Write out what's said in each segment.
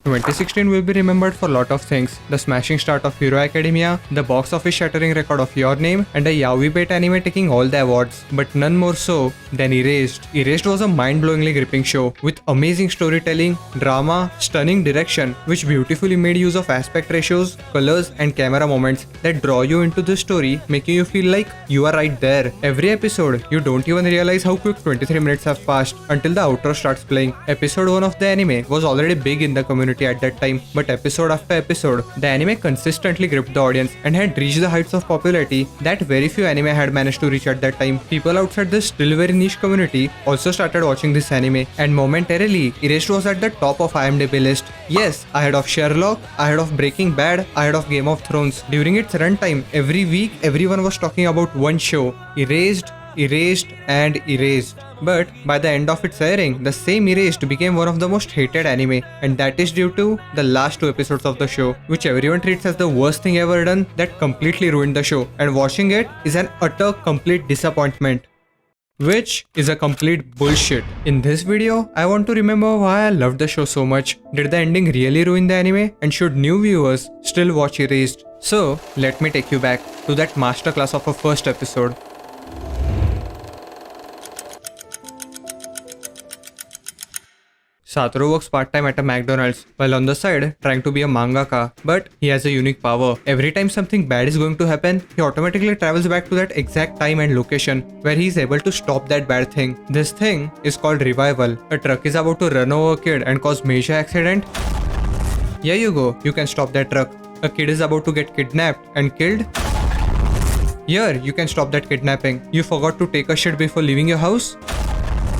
2016 will be remembered for a lot of things. The smashing start of Hero Academia, the box office shattering record of Your Name, and a yaoi bait anime taking all the awards, but none more so than Erased. Erased was a mind-blowingly gripping show with amazing storytelling, drama, stunning direction, which beautifully made use of aspect ratios, colors, and camera moments that draw you into the story, making you feel like you are right there. Every episode, you don't even realize how quick 23 minutes have passed until the outro starts playing. Episode 1 of the anime was already big in the community at that time, but episode after episode, the anime consistently gripped the audience and had reached the heights of popularity that very few anime had managed to reach at that time. People outside this still very niche community also started watching this anime, and momentarily, Erased was at the top of IMDb list. Yes, ahead of Sherlock, ahead of Breaking Bad, ahead of Game of Thrones. During its runtime, every week everyone was talking about one show, Erased, and Erased. But by the end of its airing, the same Erased became one of the most hated anime, and that is due to the last 2 episodes of the show, which everyone treats as the worst thing ever done that completely ruined the show, and watching it is an utter complete disappointment. Which is a complete bullshit. In this video, I want to remember why I loved the show so much. Did the ending really ruin the anime? And should new viewers still watch Erased? So, let me take you back to that masterclass of a first episode. Satoru works part-time at a McDonald's while on the side trying to be a mangaka, but he has a unique power. Every time something bad is going to happen, he automatically travels back to that exact time and location where he is able to stop that bad thing. This thing is called revival. A truck is about to run over a kid and cause major accident. Here you go, you can stop that truck. A kid is about to get kidnapped and killed. Here, you can stop that kidnapping. You forgot to take a shit before leaving your house.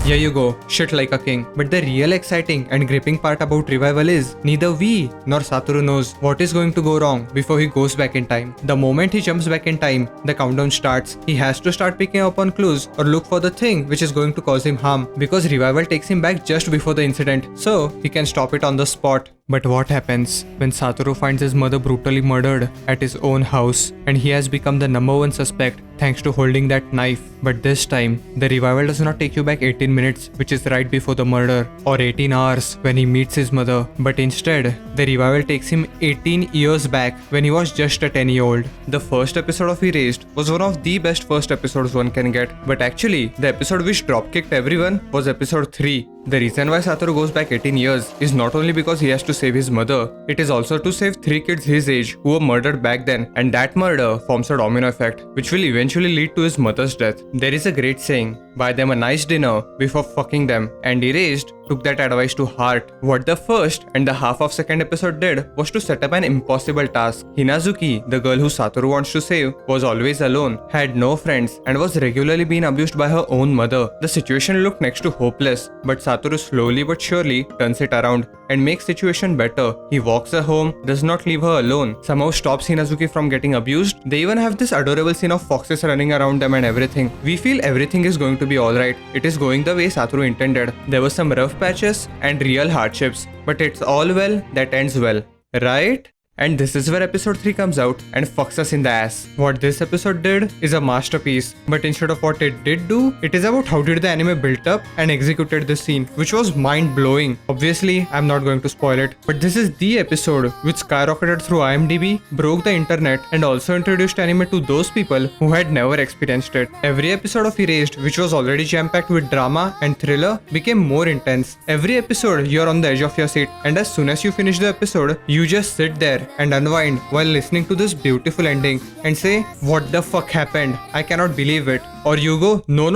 Here you go, shit like a king. But the real exciting and gripping part about revival is neither we nor Satoru knows what is going to go wrong before he goes back in time. The moment he jumps back in time, the countdown starts. He has to start picking up on clues or look for the thing which is going to cause him harm, because revival takes him back just before the incident, so he can stop it on the spot. But what happens when Satoru finds his mother brutally murdered at his own house and he has become the #1 suspect thanks to holding that knife? But this time, the revival does not take you back 18 minutes, which is right before the murder, or 18 hours when he meets his mother, but instead, the revival takes him 18 years back when he was just a 10-year-old. The first episode of Erased was one of the best first episodes one can get, but actually, the episode which dropkicked everyone was episode 3. The reason why Satoru goes back 18 years is not only because he has to save his mother, it is also to save 3 kids his age who were murdered back then, and that murder forms a domino effect which will eventually lead to his mother's death. There is a great saying, buy them a nice dinner before fucking them, and Erased took that advice to heart. What the first and the half of second episode did was to set up an impossible task. Hinazuki, the girl who Satoru wants to save, was always alone, had no friends, and was regularly being abused by her own mother. The situation looked next to hopeless, but Satoru slowly but surely turns it around and makes situation better. He walks her home, does not leave her alone, somehow stops Hinazuki from getting abused. They even have this adorable scene of foxes running around them and everything. We feel everything is going to be alright. It is going the way Satoru intended. There were some rough patches and real hardships, but it's all well that ends well, right? And this is where episode 3 comes out and fucks us in the ass. What this episode did is a masterpiece, but instead of what it did do, it is about how did the anime built up and executed the scene, which was mind-blowing. Obviously, I'm not going to spoil it, but this is the episode which skyrocketed through IMDb, broke the internet, and also introduced anime to those people who had never experienced it. Every episode of Erased, which was already jam-packed with drama and thriller, became more intense. Every episode, you're on the edge of your seat, and as soon as you finish the episode, you just sit there and unwind while listening to this beautiful ending and say, what the fuck happened? I cannot believe it. Or you go, no,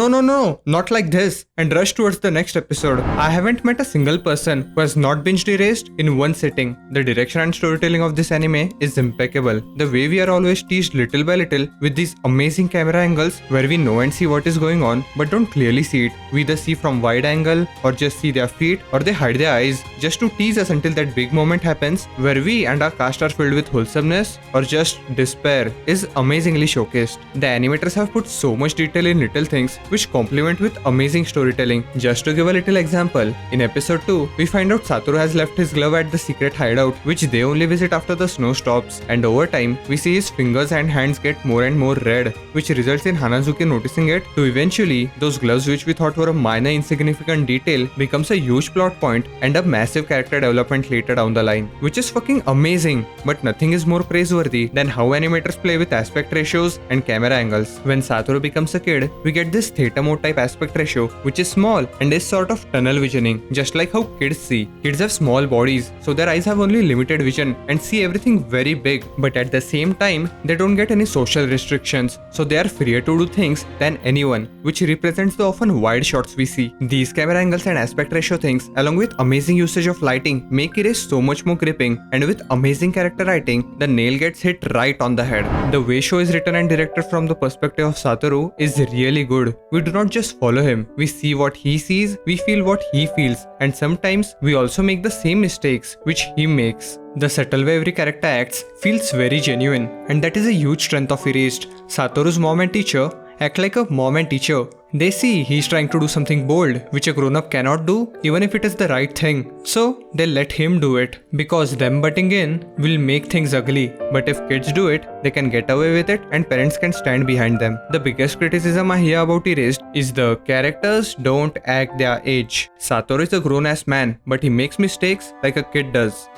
not like this, and rush towards the next episode. I haven't met a single person who has not binged Erased in one sitting. The direction and storytelling of this anime is impeccable. The way we are always teased little by little with these amazing camera angles where we know and see what is going on but don't clearly see it. We either see from wide angle or just see their feet or they hide their eyes just to tease us until that big moment happens where we and our cast are filled with wholesomeness or just despair is amazingly showcased. The animators have put so much detail excel in little things which complement with amazing storytelling. Just to give a little example, in episode 2, we find out Satoru has left his glove at the secret hideout, which they only visit after the snow stops, and over time, we see his fingers and hands get more and more red, which results in Hanazuki noticing it, to eventually, those gloves which we thought were a minor insignificant detail becomes a huge plot point and a massive character development later down the line, which is fucking amazing. But nothing is more praiseworthy than how animators play with aspect ratios and camera angles. When Satoru becomes a kid, we get this theta mode type aspect ratio, which is small and is sort of tunnel visioning, just like how kids see. Kids have small bodies, so their eyes have only limited vision and see everything very big, but at the same time, they don't get any social restrictions, so they are freer to do things than anyone, which represents the often wide shots we see. These camera angles and aspect ratio things, along with amazing usage of lighting, make Erase so much more gripping, and with amazing character writing, the nail gets hit right on the head. The way show is written and directed from the perspective of Satoru is really good. We do not just follow him, we see what he sees, we feel what he feels, and sometimes we also make the same mistakes which he makes. The subtle way every character acts feels very genuine, and that is a huge strength of Erased. Satoru's mom and teacher act like a mom and teacher. They see he's trying to do something bold, which a grown-up cannot do, even if it is the right thing. So, they let him do it, because them butting in will make things ugly. But if kids do it, they can get away with it and parents can stand behind them. The biggest criticism I hear about Erased is the characters don't act their age. Satoru is a grown-ass man, but he makes mistakes like a kid does.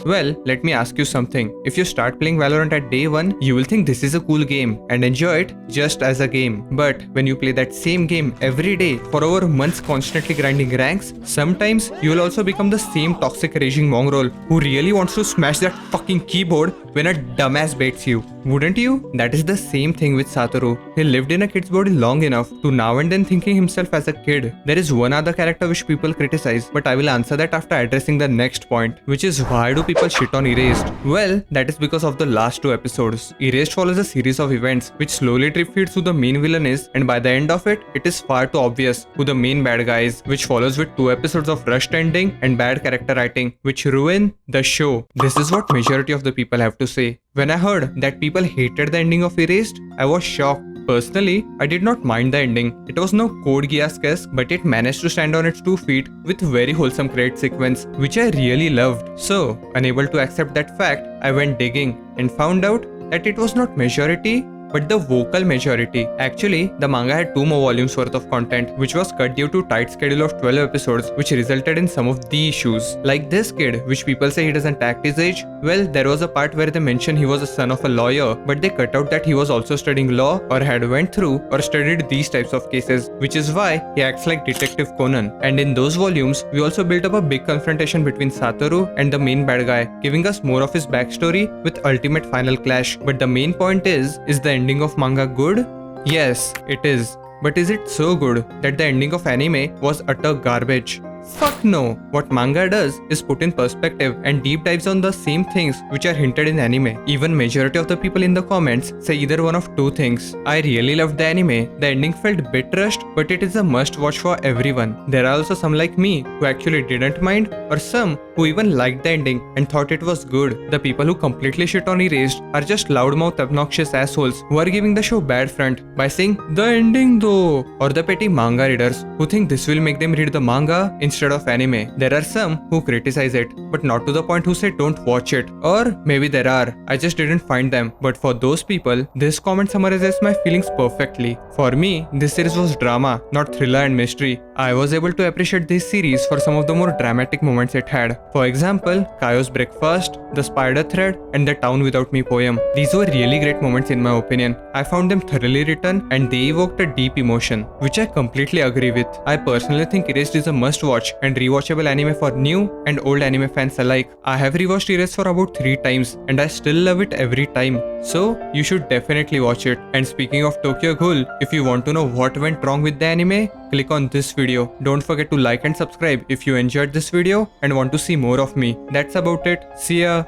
Well, let me ask you something. If you start playing Valorant at day 1, you will think this is a cool game and enjoy it just as a game. But when you play that same game every day for over months constantly grinding ranks, sometimes you will also become the same toxic raging mongrel who really wants to smash that fucking keyboard when a dumbass baits you. Wouldn't you? That is the same thing with Satoru. He lived in a kid's body long enough to now and then thinking himself as a kid. There is one other character which people criticize, but I will answer that after addressing the next point, which is why do people shit on Erased? Well, that is because of the last 2 episodes. Erased follows a series of events which slowly drip feeds who the main villain is, and by the end of it, it is far too obvious who the main bad guy is, which follows with 2 episodes of rushed ending and bad character writing, which ruin the show. This is what majority of the people have to say. When I heard that people hated the ending of Erased, I was shocked. Personally, I did not mind the ending. It was no Code Geass-esque, but it managed to stand on its 2 feet with very wholesome credit sequence, which I really loved. So, unable to accept that fact, I went digging and found out that it was not majority, but the vocal majority. Actually, the manga had 2 more volumes worth of content, which was cut due to tight schedule of 12 episodes, which resulted in some of the issues. Like this kid, which people say he doesn't act his age. Well, there was a part where they mention he was a son of a lawyer, but they cut out that he was also studying law or had went through or studied these types of cases, which is why he acts like Detective Conan. And in those volumes, we also built up a big confrontation between Satoru and the main bad guy, giving us more of his backstory with ultimate final clash. But the main point is the ending of manga good? Yes, it is. But is it so good that the ending of anime was utter garbage? Fuck no. What manga does is put in perspective and deep dives on the same things which are hinted in anime. Even majority of the people in the comments say either one of 2 things. I really loved the anime. The ending felt bit rushed, but it is a must watch for everyone. There are also some like me who actually didn't mind, or some who even liked the ending and thought it was good. The people who completely shit on Erased are just loudmouth obnoxious assholes who are giving the show bad front by saying the ending though, or the petty manga readers who think this will make them read the manga instead of anime. There are some who criticize it, but not to the point who say don't watch it. Or maybe there are, I just didn't find them. But for those people, this comment summarizes my feelings perfectly. For me, this series was drama, not thriller and mystery. I was able to appreciate this series for some of the more dramatic moments it had. For example, Kaio's breakfast, the spider thread, and the town without me poem. These were really great moments in my opinion. I found them thoroughly written and they evoked a deep emotion, which I completely agree with. I personally think Erased is a must watch and rewatchable anime for new and old anime fans alike. I have rewatched Erased for about 3 times and I still love it every time. So, you should definitely watch it. And speaking of Tokyo Ghoul, if you want to know what went wrong with the anime, click on this video. Don't forget to like and subscribe if you enjoyed this video and want to see more of me. That's about it. See ya.